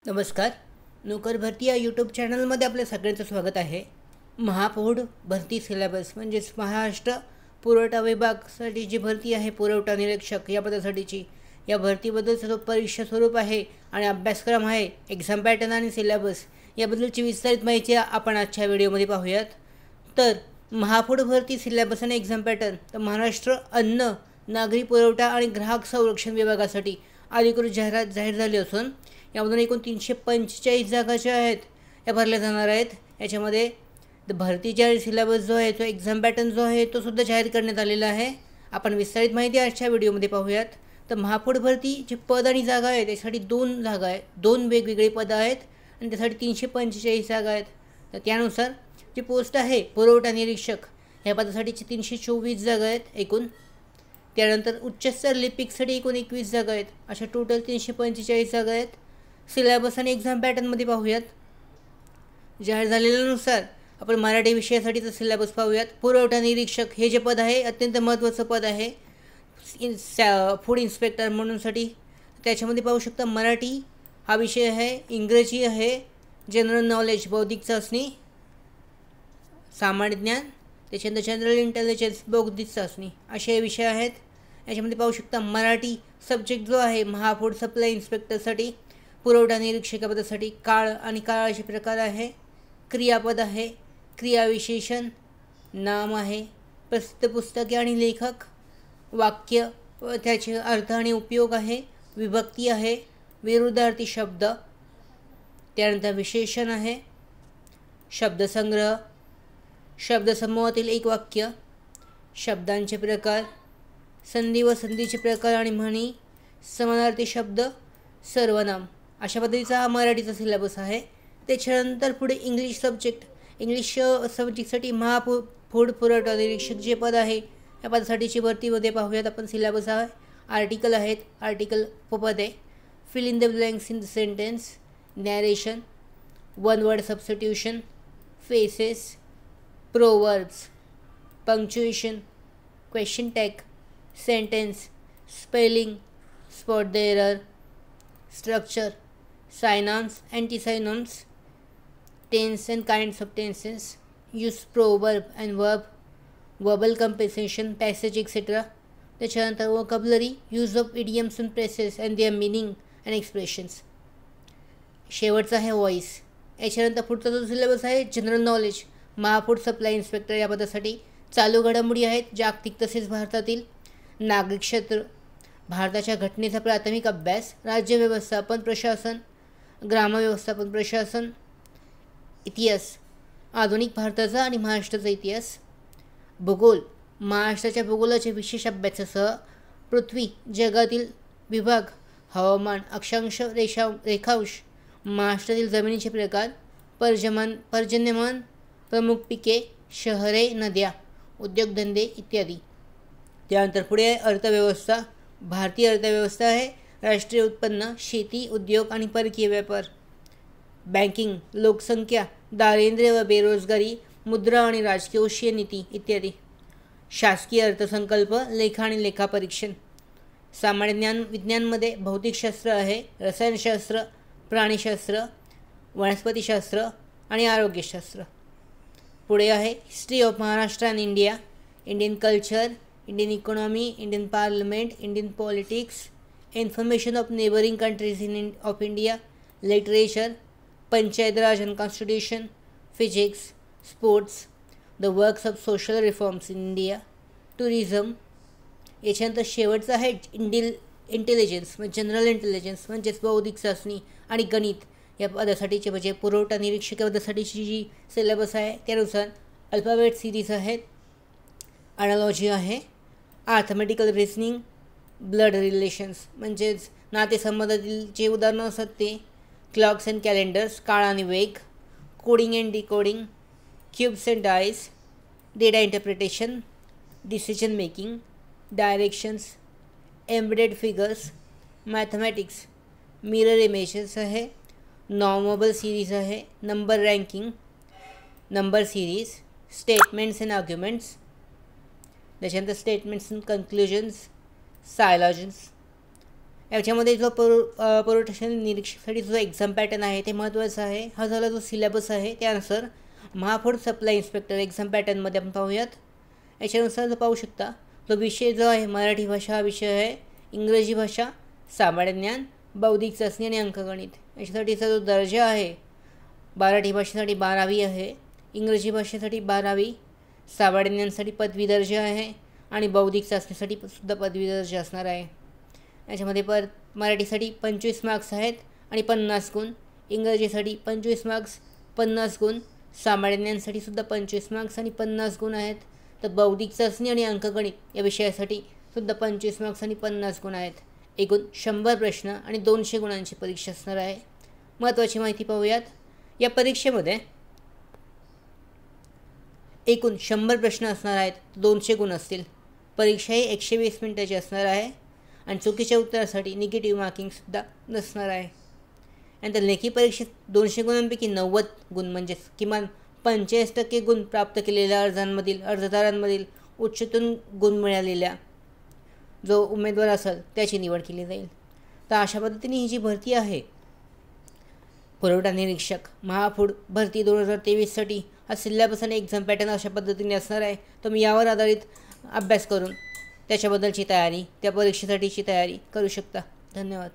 नमस्कार. नोकर भरती या यूट्यूब चॅनलमध्ये आपल्या सगळ्यांचं स्वागत आहे. महापौर भरती सिलेबस म्हणजेच महाराष्ट्र पुरवठा विभागासाठी जी भरती आहे पुरवठा निरीक्षक या पदासाठीची, या भरतीबद्दल सर्व परीक्षा स्वरूप आहे आणि अभ्यासक्रम आहे, एक्झाम पॅटर्न आणि सिलेबस याबद्दलची विस्तारित माहिती आपण आजच्या व्हिडिओमध्ये पाहूयात. तर महापौर भरती सिलेबस आणि एक्झाम पॅटर्न तर महाराष्ट्र अन्न नागरी पुरवठा आणि ग्राहक संरक्षण विभागासाठी अधिकृत जाहिरात जाहीर झाली असून यामधून एकूण 345 जागा ज्या आहेत या भरल्या जाणार आहेत. याच्यामध्ये भरतीचा सिलेबस जो आहे तो एक्झाम पॅटर्न जो आहे तो सुद्धा जाहीर करण्यात आलेला आहे. आपण विस्तारित माहिती आजच्या व्हिडिओमध्ये पाहूयात. तर महापौर भरती जी पद आणि जागा आहेत त्यासाठी 2 जागा आहेत, 2 वेगवेगळे पदं आहेत आणि त्यासाठी 345 जागा आहेत. तर त्यानुसार जी पोस्ट आहे पुरवठा निरीक्षक ह्या पदासाठीची 324 जागा आहेत एकूण. त्यानंतर उच्चस्तर लिपिकसाठी एकूण 21 जागा आहेत. अशा टोटल 345 जागा आहेत. सिलेबस आणि एक्झाम पॅटर्नमध्ये पाहूयात. जाहीर झालेल्यानुसार आपण मराठी विषयासाठीचं सिलेबस पाहूयात. पुरवठा निरीक्षक हे जे पद आहे अत्यंत महत्त्वाचं पद आहे फूड इन्स्पेक्टर म्हणूनसाठी. त्याच्यामध्ये पाहू शकता मराठी हा विषय आहे, इंग्रजी आहे, जनरल नॉलेज बौद्धिक चाचणी, सामान्य ज्ञान, त्याच्यानंतर जनरल इंटेलिजन्स बौद्धिक चाचणी असे विषय आहेत. याच्यामध्ये पाहू शकता मराठी सब्जेक्ट जो आहे महाफूड सप्लाय इन्स्पेक्टरसाठी पुरवठा निरीक्षकापदासाठी काळ आणि काळाचे प्रकार आहे, क्रियापद आहे, क्रियाविशेषण, नाम आहे, प्रसिद्ध पुस्तके आणि लेखक, वाक्य व त्याचे अर्थ आणि उपयोग आहे, विभक्ती आहे, विरुद्धार्थी शब्द, त्यानंतर विशेषण आहे, शब्दसंग्रह, शब्दसमूहातील एक वाक्य, शब्दांचे प्रकार, संधी व संधीचे प्रकार आणि म्हणी, समानार्थी शब्द, सर्वनाम अशा पद्धतीचा हा मराठीचा सिलेबस आहे. त्याच्यानंतर पुढे इंग्लिश सब्जेक्टसाठी फूड पुरवठा निरीक्षक जे पद आहे या पदासाठीची भरतीमध्ये पाहूयात आपण. सिलेबस आहे, आर्टिकल आहेत, आर्टिकल उपपद आहे, fill in the blanks in the sentence, narration, one word substitution, phrases, proverbs, punctuation, question tag, sentence, spelling, spot the error, structure, synonyms, antisynonyms, tense and kinds of tenses, use proverb and verb, verbal compensation, passage etc. त्याच्यानंतर vocabulary, use of idioms and phrases and their meaning and expressions. शेवटचा आहे voice. याच्यानंतर पुढचा जो syllabus आहे general knowledge Mahafood supply inspector या पदासाठी चालू घडामोडी आहेत जागतिक तसेच भारतातील, नागरिक क्षेत्र, भारताच्या घटनेचा प्राथमिक अभ्यास, राज्य व्यवस्थापन प्रशासन, ग्रामव्यवस्थापन प्रशासन, इतिहास, आधुनिक भारताचा आणि महाराष्ट्राचा इतिहास, भूगोल, महाराष्ट्राच्या भूगोलाचे विशेष अभ्यासासह पृथ्वी जगातील विभाग, हवामान, अक्षांश, रेखांश, महाराष्ट्रातील जमिनीचे प्रकार, पर्जन्यमान, प्रमुख पिके, शहरे, नद्या, उद्योगधंदे इत्यादी. त्यानंतर पुढे आहे अर्थव्यवस्था. भारतीय अर्थव्यवस्था आहे राष्ट्रीय उत्पन्न, शेती, उद्योग आणि परकीय व्यापार, बँकिंग, लोकसंख्या, दारिद्र्य व बेरोजगारी, मुद्रा आणि राजकोषीय नीती इत्यादी, शासकीय अर्थसंकल्प, लेखा आणि लेखापरीक्षण, सामान्य ज्ञान विज्ञानमध्ये भौतिकशास्त्र आहे, रसायनशास्त्र, प्राणीशास्त्र, वनस्पतीशास्त्र आणि आरोग्यशास्त्र. पुढे आहे history of Maharashtra and India, Indian culture, Indian economy, Indian parliament, Indian politics, information of neighbouring countries of India, literature, panchayat Raj and constitution, physics, sports, the works of social reforms in India, tourism. याच्यानंतर शेवटचं आहे intelligence म्हणजे general intelligence म्हणजेच बौद्धिक चाचणी आणि गणित या पदासाठीचे म्हणजे पुरवठा निरीक्षक या पदासाठीची जी सिलेबस आहे त्यानुसार अल्फाबेट सिरीज आहेत, ॲनालॉजी आहे, अर्थमॅटिकल रिझनिंग, ब्लड रिलेशन्स म्हणजेच नातेसंबंधातील जे उदाहरणं असतात ते, क्लॉक्स अँड कॅलेंडर्स, काळ आणि वेग, coding and decoding, cubes and dice, data interpretation, decision making, directions, embedded figures, mathematics, mirror images आहे, नॉर्मल सिरीज आहे, number ranking, number series, statements and arguments, त्याच्यानंतर स्टेटमेंट्स अँड कन्क्लुजन्स, सायलॉजन्स, याच्यामध्ये जो पुरवठा निरीक्षकासाठी जो एक्झाम पॅटर्न आहे ते महत्त्वाचं आहे. हा झाला जो सिलेबस आहे त्यानुसार महाफूड सप्लाय इन्स्पेक्टर एक्झाम पॅटर्नमध्ये आपण पाहूयात. याच्यानुसार जो पाहू शकता तो विषय जो आहे मराठी भाषा हा विषय आहे, इंग्रजी भाषा, सामान्य ज्ञान, बौद्धिक चाचणी आणि अंकगणित. याच्यासाठीचा जो दर्जा आहे मराठी भाषेसाठी 12वी आहे, इंग्रजी भाषेसाठी 12वी, सामान्य ज्ञानासाठी पदवी दर्जा आहे आणि बौद्धिक चाचणीसाठी सुद्धा पदवी दर्जा असणार आहे. याच्यामध्ये मराठीसाठी 25 मार्क्स आहेत आणि 50 गुण, इंग्रजीसाठी 25 मार्क्स 50 गुण, सामान्य ज्ञानासाठी सुद्धा 25 मार्क्स आणि 50 गुण आहेत. तर बौद्धिक चाचणी आणि अंकगणित या विषयासाठी सुद्धा 25 मार्क्स आणि 50 गुण आहेत. एकूण 100 प्रश्न आणि 200 गुणांची परीक्षा असणार आहे. महत्त्वाची माहिती पाहूयात. या परीक्षेमध्ये एकूण 100 प्रश्न असणार आहेत, 200 गुण असतील. परीक्षा ही 120 मिनिटाची असणार आहे आणि चुकीच्या उत्तरासाठी निगेटिव्ह मार्किंगसुद्धा नसणार आहे. नंतर लेखी परीक्षेत 200 गुणांपैकी 90 गुण म्हणजेच किमान 85% गुण प्राप्त केलेल्या अर्जदारांमधील उच्चतम गुण मिळालेल्या जो उमेदवार असेल त्याची निवड केली जाईल. तर अशा पद्धतीने ही जी भरती आहे पुरवठा निरीक्षक महाफूड भरती 2023साठी हा सिलेबस आणि एक्झाम पॅटर्न अशा पद्धतीने असणार आहे. तुम्ही यावर आधारित अभ्यास करून त्याच्याबद्दलची तयारी, त्या परीक्षेसाठीची तयारी करू शकता. धन्यवाद.